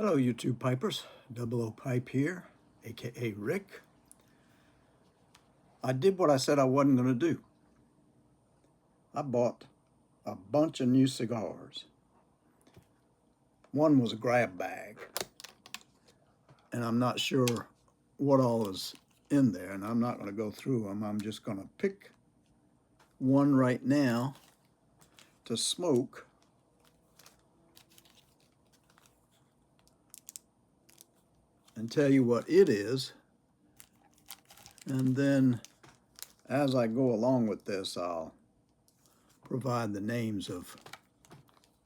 Hello, YouTube Pipers. Double O Pipe here, aka Rick. I did what I said I wasn't going to do. I bought a bunch of new cigars. One was a grab bag, and I'm not sure what all is in there, and I'm not going to go through them. I'm just going to pick one right now to smoke. And tell you what it is, and then as I go along with this, I'll provide the names of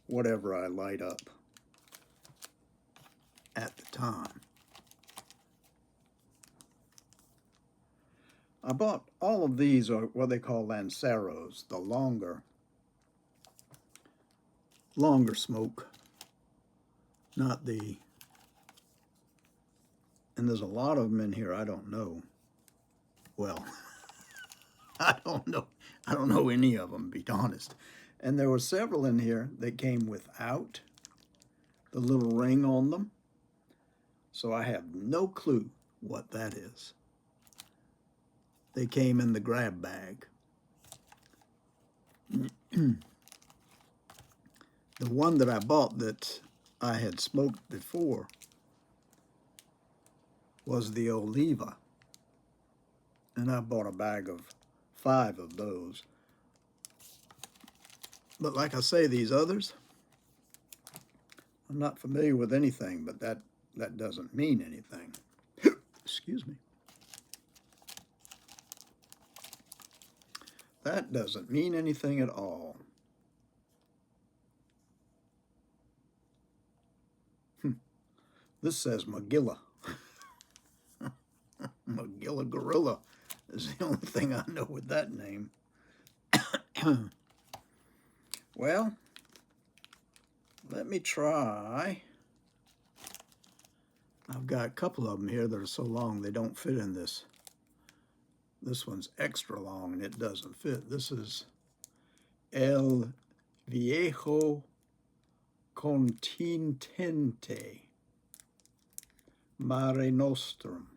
whatever I light up at the time. I bought all of these, are what they call Lanceros, the longer smoke, not the, and there's a lot of them in here I don't know. Well, I don't know any of them, to be honest. And there were several in here that came without the little ring on them, so I have no clue what that is. They came in the grab bag. The one that I bought that I had smoked before was the Oliva, and I bought a bag of 5 of those. But like I say, these others, I'm not familiar with anything, but that doesn't mean anything. Excuse me. That doesn't mean anything at all. This says Magilla. Magilla Gorilla is the only thing I know with that name. Well, let me try. I've got a couple of them here that are so long they don't fit in this. This one's extra long and it doesn't fit. This is El Viejo Continente Mare Nostrum.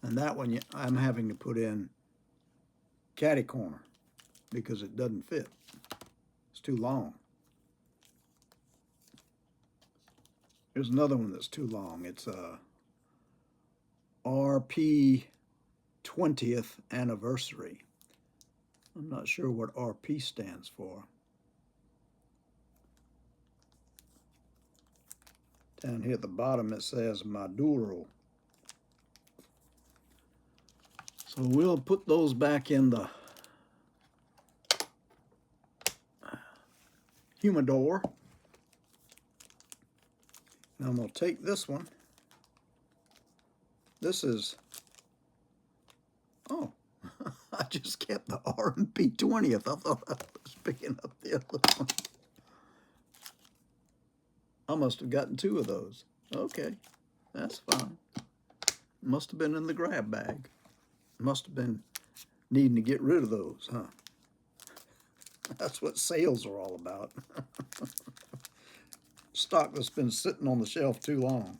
And that one I'm having to put in catty corner because it doesn't fit. It's too long. Here's another one that's too long. It's a RP 20th anniversary. I'm not sure what RP stands for. Down here at the bottom it says Maduro. So we'll put those back in the humidor. And I'm going to take this one. This is, oh, I just kept the R&P 20th. I thought I was picking up the other one. I must have gotten 2 of those. Okay, that's fine. Must have been in the grab bag. Must have been needing to get rid of those, huh? That's what sales are all about. Stock that's been sitting on the shelf too long.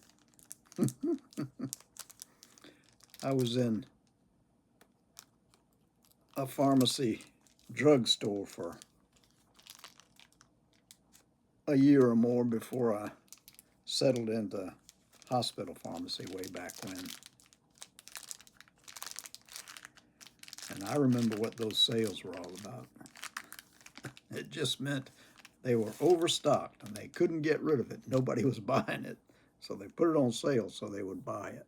I was in a pharmacy drugstore for a year or more before I settled into hospital pharmacy way back when. And I remember what those sales were all about. It just meant they were overstocked and they couldn't get rid of it. Nobody was buying it. So they put it on sale so they would buy it.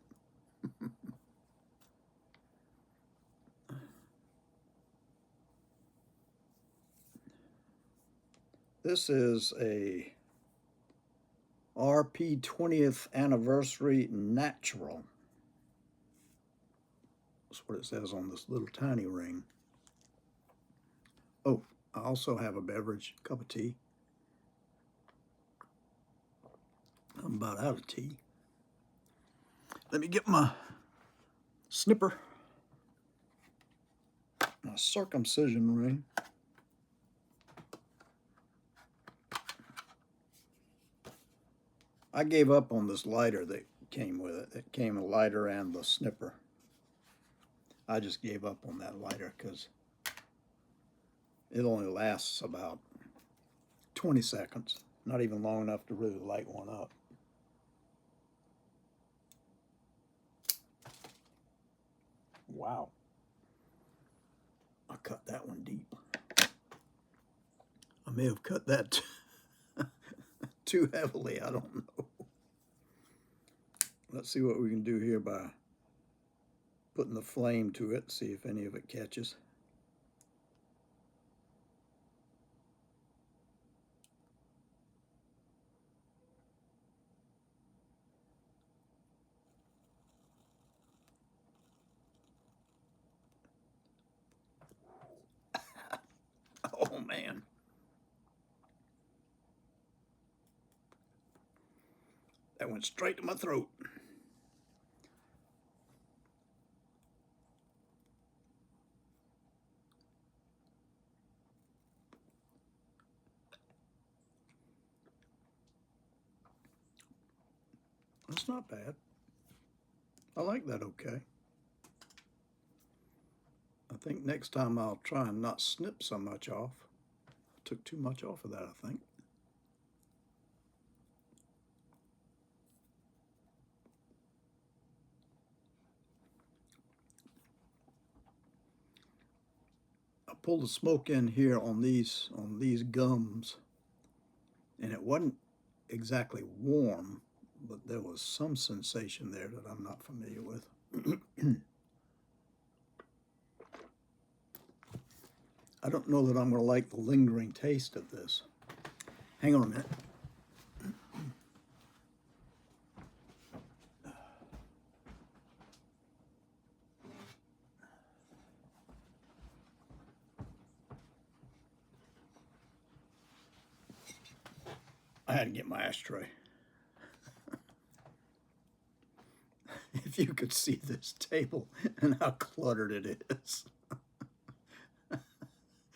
This is a RP 20th Anniversary Natural. That's what it says on this little tiny ring. Oh, I also have a beverage, cup of tea. I'm about out of tea. Let me get my snipper, my circumcision ring. I gave up on this lighter that came with it. It came a lighter and the snipper. I just gave up on that lighter because it only lasts about 20 seconds. Not even long enough to really light one up. Wow. I cut that one deep. I may have cut that too heavily. I don't know. Let's see what we can do here by putting the flame to it, see if any of it catches. Oh man. That went straight to my throat. That's not bad. I like that okay. I think next time I'll try and not snip so much off. I took too much off of that, I think. I pulled the smoke in here on these gums, and it wasn't exactly warm, but there was some sensation there that I'm not familiar with. I don't know that I'm going to like the lingering taste of this. Hang on a minute. I had to get my ashtray. If you could see this table and how cluttered it is.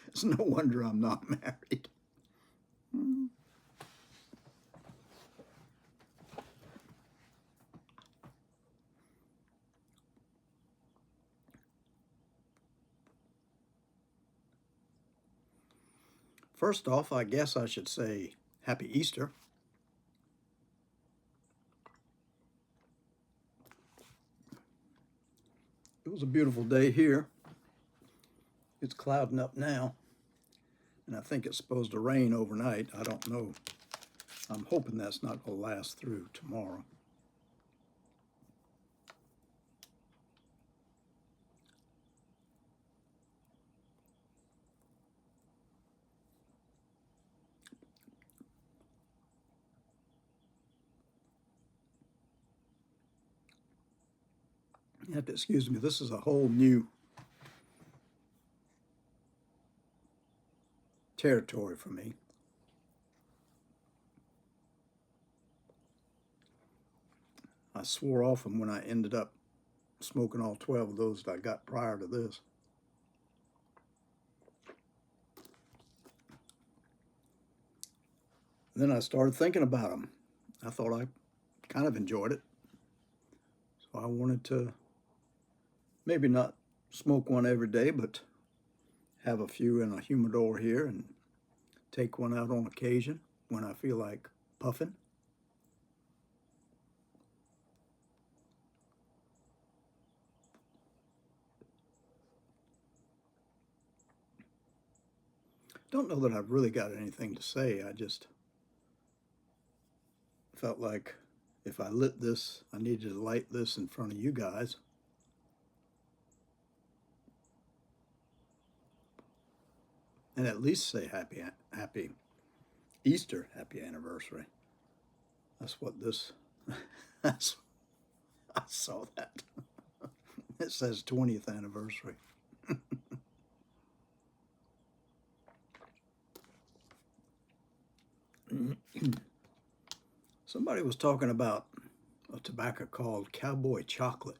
It's no wonder I'm not married. First off, I guess I should say Happy Easter. It was a beautiful day here. It's clouding up now, and I think it's supposed to rain overnight. I don't know. I'm hoping that's not going to last through tomorrow. You have to excuse me. This is a whole new territory for me. I swore off them when I ended up smoking all 12 of those that I got prior to this. Then I started thinking about them. I thought I kind of enjoyed it. So I wanted to maybe not smoke one every day, but have a few in a humidor here and take one out on occasion when I feel like puffing. Don't know that I've really got anything to say. I just felt like if I lit this, I needed to light this in front of you guys. And at least say happy Easter, happy anniversary. That's what this, that's, I saw that. It says 20th anniversary. Somebody was talking about a tobacco called Cowboy Chocolate.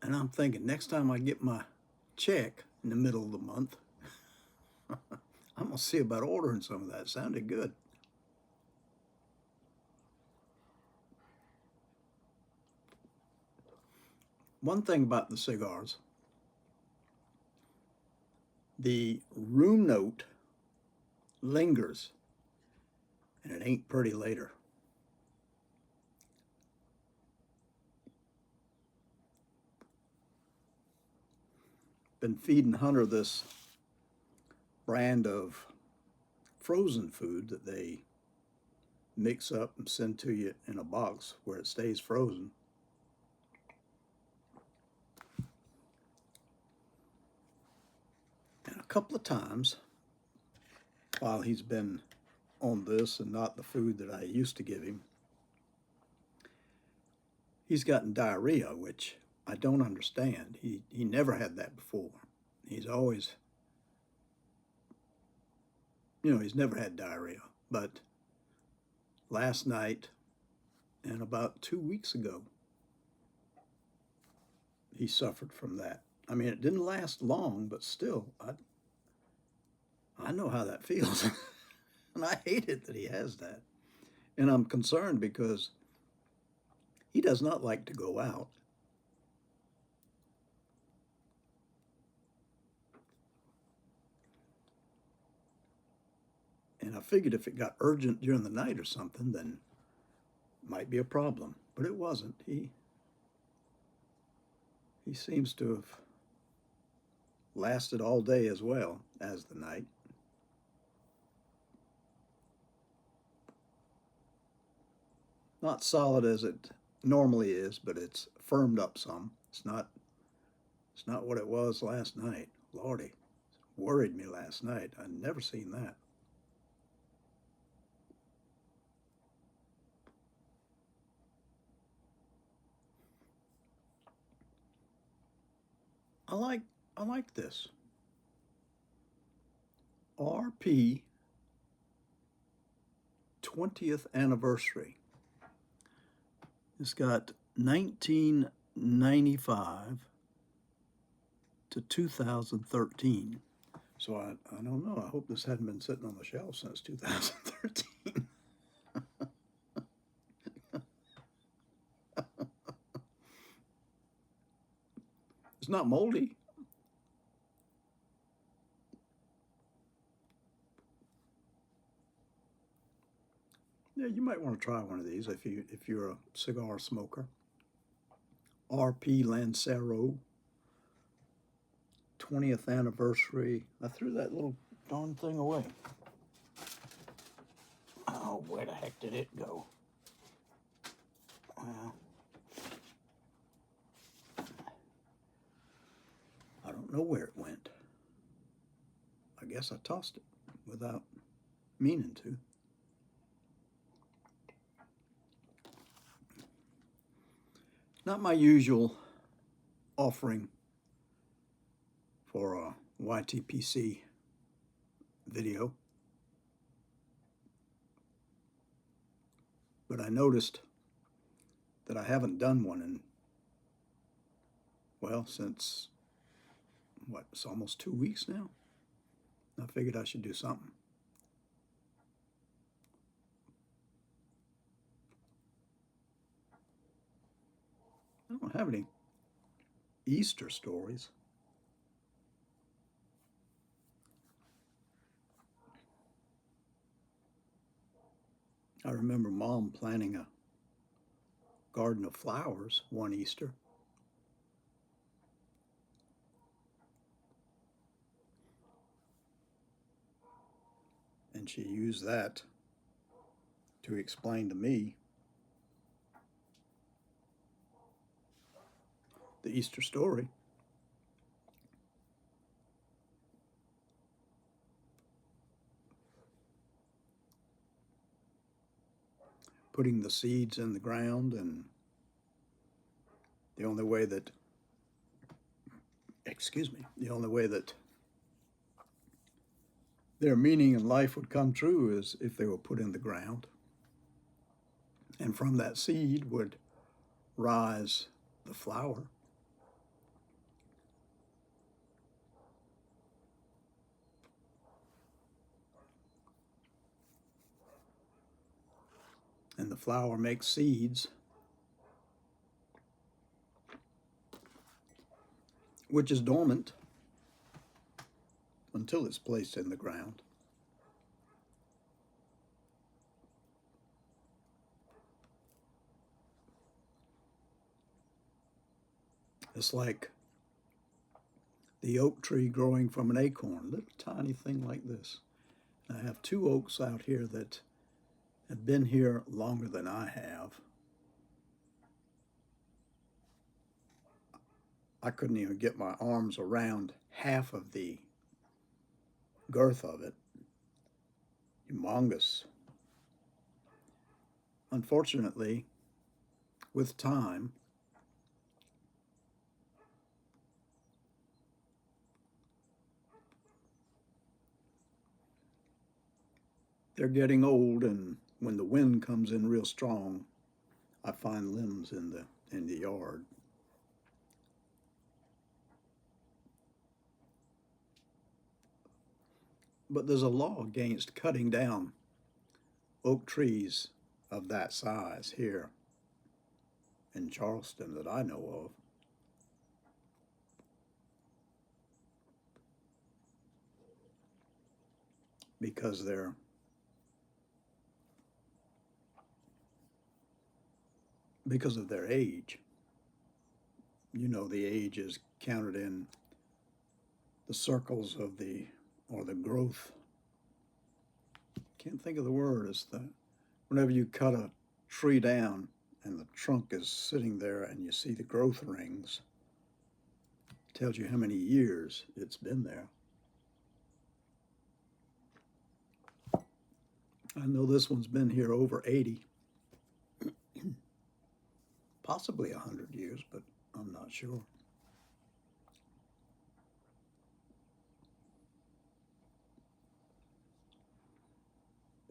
And I'm thinking next time I get my check in the middle of the month, I'm I'll see about ordering some of that. Sounded good. One thing about the cigars, the room note lingers, and it ain't pretty later. Been feeding Hunter this brand of frozen food that they mix up and send to you in a box where it stays frozen. And a couple of times while he's been on this and not the food that I used to give him, he's gotten diarrhea, which I don't understand. He never had that before. He's always, he's never had diarrhea. But last night and about 2 weeks ago, he suffered from that. I mean, it didn't last long, but still, I know how that feels. And I hate it that he has that. And I'm concerned because he does not like to go out. And I figured if it got urgent during the night or something, then it might be a problem. But it wasn't. He seems to have lasted all day as well as the night. Not solid as it normally is, but it's firmed up some. It's not what it was last night. Lordy, worried me last night. I'd never seen that. I like this. RP 20th anniversary. It's got 1995 to 2013. So I don't know. I hope this hadn't been sitting on the shelf since 2013. It's not moldy. Yeah, you might want to try one of these if you're a cigar smoker. RP Lancero 20th anniversary. I threw that little darn thing away. Oh, where the heck did it go? Well, I don't know where it went. I guess I tossed it without meaning to. Not my usual offering for a YTPC video, but I noticed that I haven't done one in, well, since, it's almost 2 weeks now. I figured I should do something. I don't have any Easter stories. I remember Mom planting a garden of flowers one Easter. And she used that to explain to me the Easter story. Putting the seeds in the ground, and the only way that their meaning in life would come true is if they were put in the ground. And from that seed would rise the flower. the flower makes seeds, which is dormant until it's placed in the ground. It's like the oak tree growing from an acorn, little tiny thing like this. I have 2 oaks out here that have been here longer than I have. I couldn't even get my arms around half of the girth of it. Humongous. Unfortunately, with time, they're getting old, and when the wind comes in real strong, I find limbs in the yard. But there's a law against cutting down oak trees of that size here in Charleston that I know of. Because of their age. You know, the age is counted in the circles of the growth. Can't think of the word. It's whenever you cut a tree down and the trunk is sitting there and you see the growth rings, it tells you how many years it's been there. I know this one's been here over 80, possibly 100 years, but I'm not sure.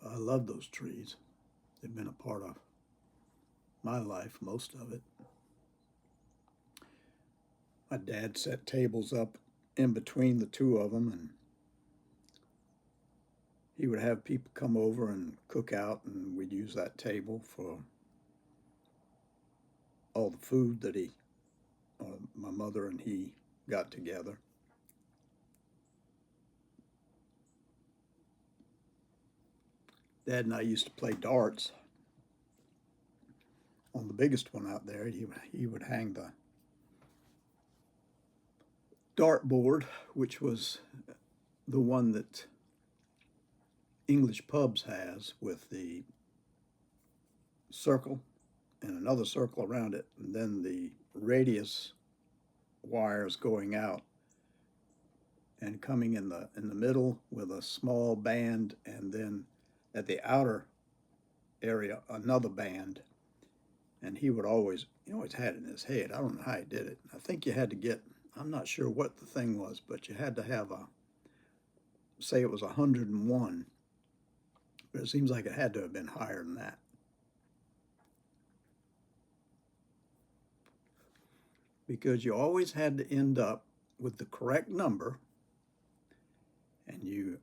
I love those trees. They've been a part of my life, most of it. My dad set tables up in between the 2 of them, and he would have people come over and cook out, and we'd use that table for all the food that my mother and he got together. Dad and I used to play darts. On the biggest one out there, he would hang the dart board, which was the one that English pubs has, with the circle and another circle around it, and then the radius wires going out and coming in the middle with a small band, and then at the outer area another band. And he always had it in his head. I don't know how he did it. I think you had to get, I'm not sure what the thing was, but you had to have say it was 101, but it seems like it had to have been higher than that. Because you always had to end up with the correct number, and you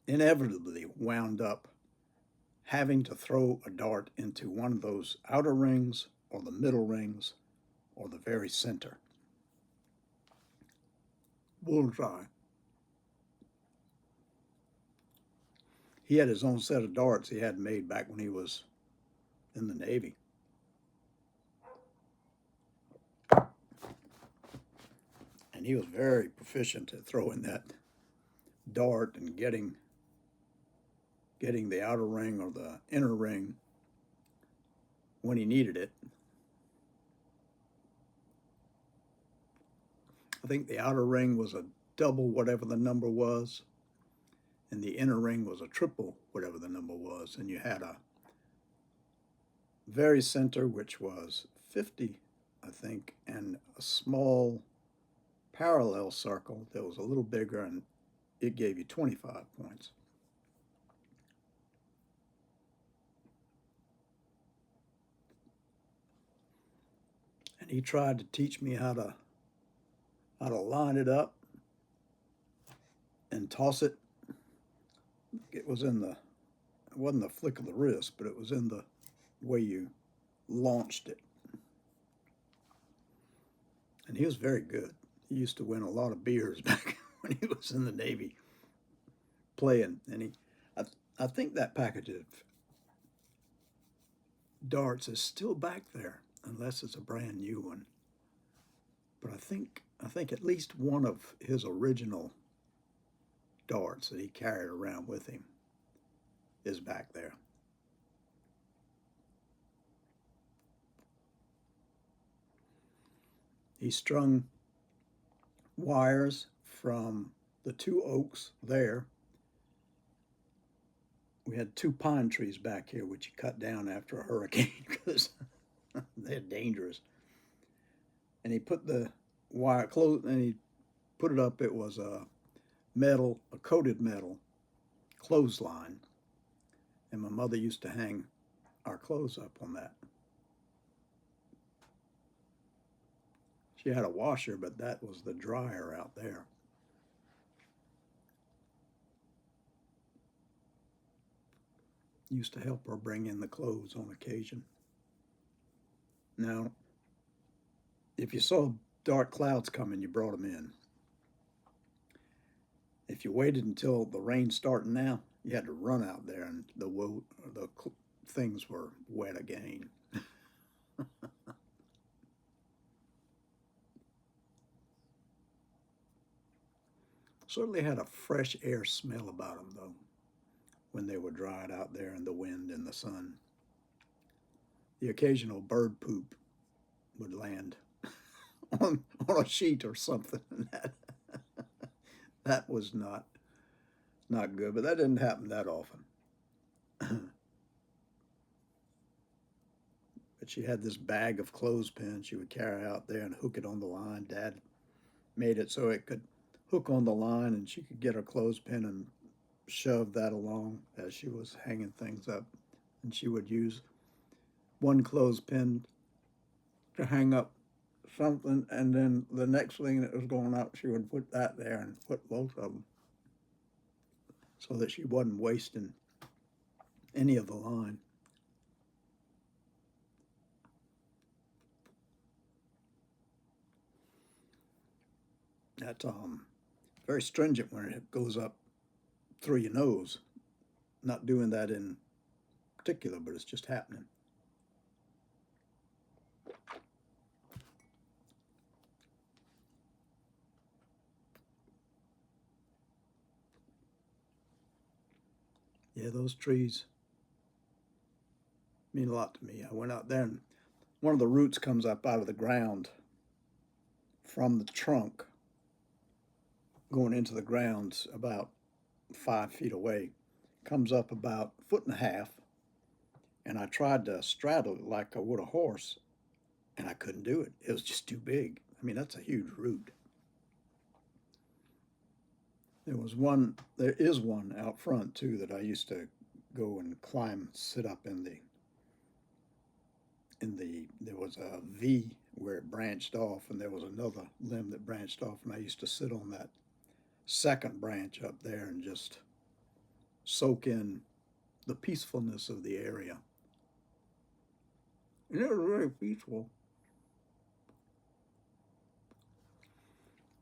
inevitably wound up having to throw a dart into one of those outer rings or the middle rings or the very center. Bullseye. He had his own set of darts he had made back when he was in the Navy. And he was very proficient at throwing that dart and getting the outer ring or the inner ring when he needed it. I think the outer ring was a double whatever the number was, and the inner ring was a triple whatever the number was, and you had a very center, which was 50, I think, and a small parallel circle that was a little bigger, and it gave you 25 points. And he tried to teach me how to line it up and toss it. It wasn't the flick of the wrist, but it was in the where you launched it. And he was very good. He used to win a lot of beers back when he was in the Navy playing. And I think that package of darts is still back there, unless it's a brand new one. But I think at least one of his original darts that he carried around with him is back there. He strung wires from the two oaks there. We had two pine trees back here, which he cut down after a hurricane because they're dangerous. And he put the wire close, and he put it up. It was a coated metal clothesline, and my mother used to hang our clothes up on that. She had a washer, but that was the dryer out there. Used to help her bring in the clothes on occasion. Now, if you saw dark clouds coming, you brought them in. If you waited until the rain started now, you had to run out there, and the things were wet again. Certainly had a fresh air smell about them, though, when they were dried out there in the wind and the sun. The occasional bird poop would land on a sheet or something. That was not good, but that didn't happen that often. But she had this bag of clothespins she would carry out there and hook it on the line. Dad made it so it could hook on the line, and she could get her clothespin and shove that along as she was hanging things up. And she would use one clothespin to hang up something, and then the next thing that was going up, she would put that there and put both of them so that she wasn't wasting any of the line. That's very stringent when it goes up through your nose. Not doing that in particular, but it's just happening. Yeah, those trees mean a lot to me. I went out there, and one of the roots comes up out of the ground from the trunk, going into the ground about 5 feet away. Comes up about 1.5 feet, and I tried to straddle it like I would a horse, and I couldn't do it. It was just too big. I mean, that's a huge root. There is one out front too that I used to go and climb, sit up there was a V where it branched off, and there was another limb that branched off, and I used to sit on that second branch up there and just soak in the peacefulness of the area. And it was very peaceful.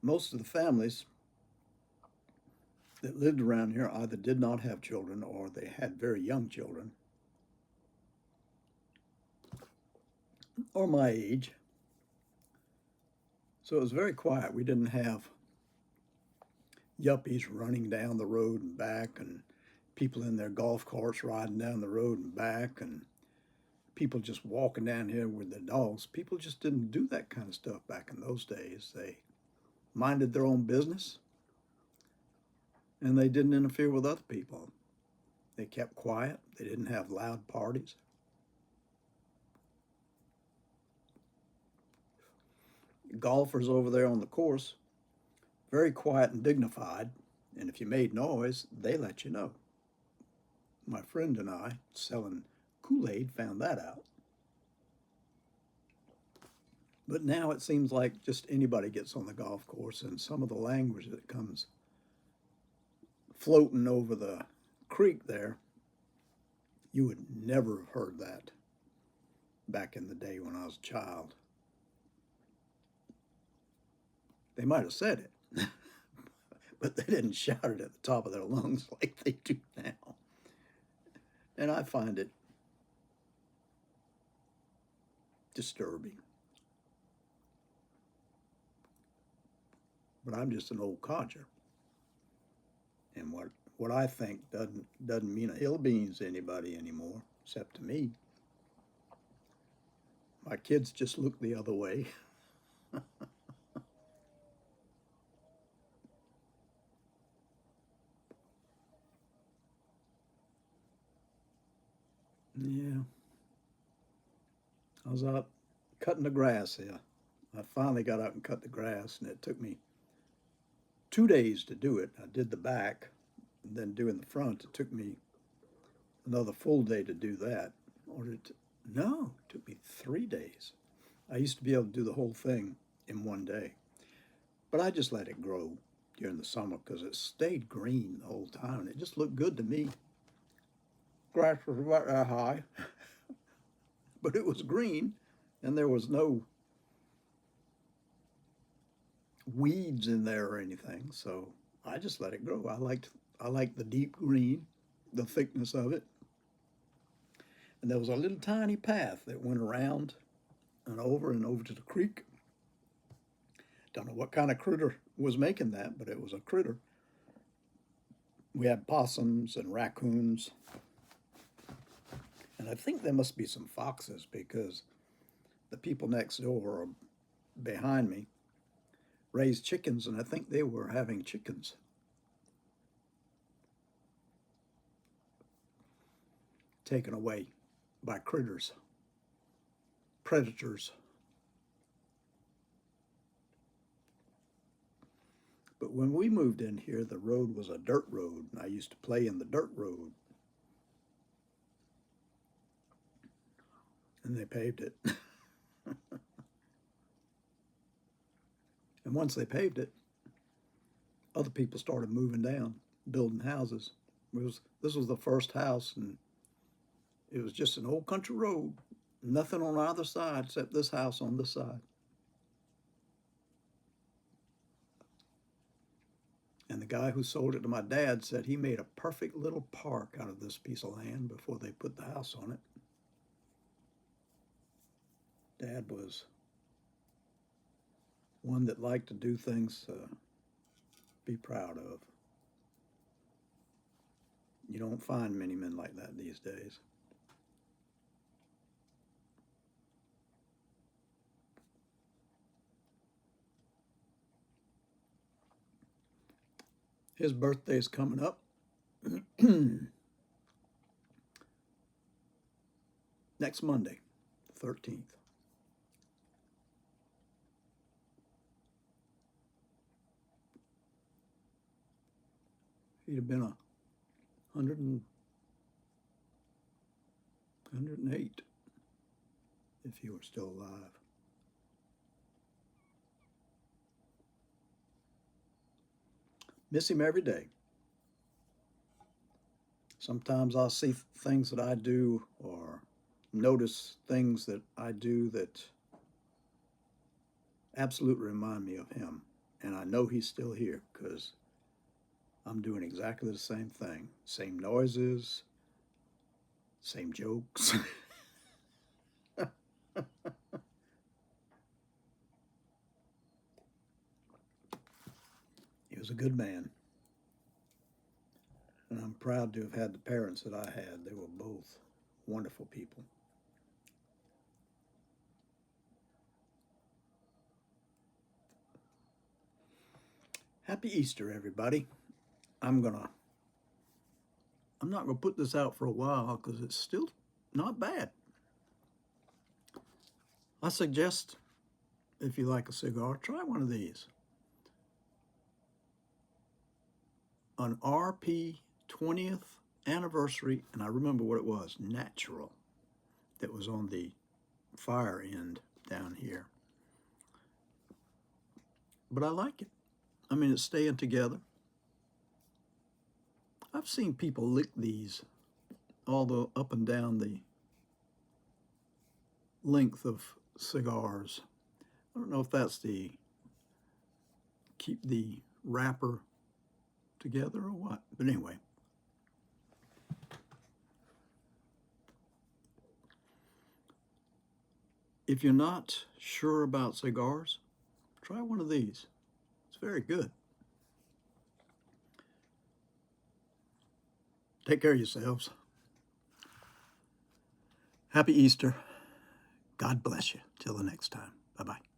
Most of the families that lived around here either did not have children or they had very young children, or my age. So it was very quiet. We didn't have yuppies running down the road and back, and people in their golf carts riding down the road and back, and people just walking down here with their dogs. People just didn't do that kind of stuff back in those days. They minded their own business, and they didn't interfere with other people. They kept quiet. They didn't have loud parties. Golfers over there on the course, very quiet and dignified, and if you made noise, they let you know. My friend and I, selling Kool-Aid, found that out. But now it seems like just anybody gets on the golf course, and some of the language that comes floating over the creek there, you would never have heard that back in the day when I was a child. They might have said it, but they didn't shout it at the top of their lungs like they do now. And I find it disturbing. But I'm just an old codger. And what I think doesn't mean a hill beans to anybody anymore, except to me. My kids just look the other way. Yeah, I was out cutting the grass here. I finally got out and cut the grass, and it took me 2 days to do it. I did the back, and then doing the front, it took me another full day to do that. No, it took me 3 days. I used to be able to do the whole thing in one day, but I just let it grow during the summer because it stayed green the whole time, and it just looked good to me. Grass was about that high, but it was green, and there was no weeds in there or anything. So I just let it grow. I liked the deep green, the thickness of it. And there was a little tiny path that went around and over to the creek. Don't know what kind of critter was making that, but it was a critter. We had possums and raccoons. And I think there must be some foxes because the people next door or behind me raised chickens, and I think they were having chickens. Taken away by critters, predators. But when we moved in here, the road was a dirt road, and I used to play in the dirt road. And they paved it. And once they paved it, other people started moving down, building houses. This was the first house, and it was just an old country road, nothing on either side except this house on this side. And the guy who sold it to my dad said he made a perfect little park out of this piece of land before they put the house on it. Dad was one that liked to do things to be proud of. You don't find many men like that these days. His birthday's coming up. Next Monday, 13th. He'd have been 108 if he were still alive. Miss him every day. Sometimes I'll see things that I do or notice things that I do that absolutely remind me of him. And I know he's still here because I'm doing exactly the same thing. Same noises, same jokes. He was a good man. And I'm proud to have had the parents that I had. They were both wonderful people. Happy Easter, everybody. I'm not gonna put this out for a while because it's still not bad. I suggest if you like a cigar, try one of these. An RP 20th anniversary, and I remember what it was, natural, that was on the fire end down here. But I like it. I mean, it's staying together. I've seen people lick these all the up and down the length of cigars. I don't know if that's the keep the wrapper together or what, but anyway. If you're not sure about cigars, try one of these. It's very good. Take care of yourselves. Happy Easter. God bless you. Till the next time. Bye-bye.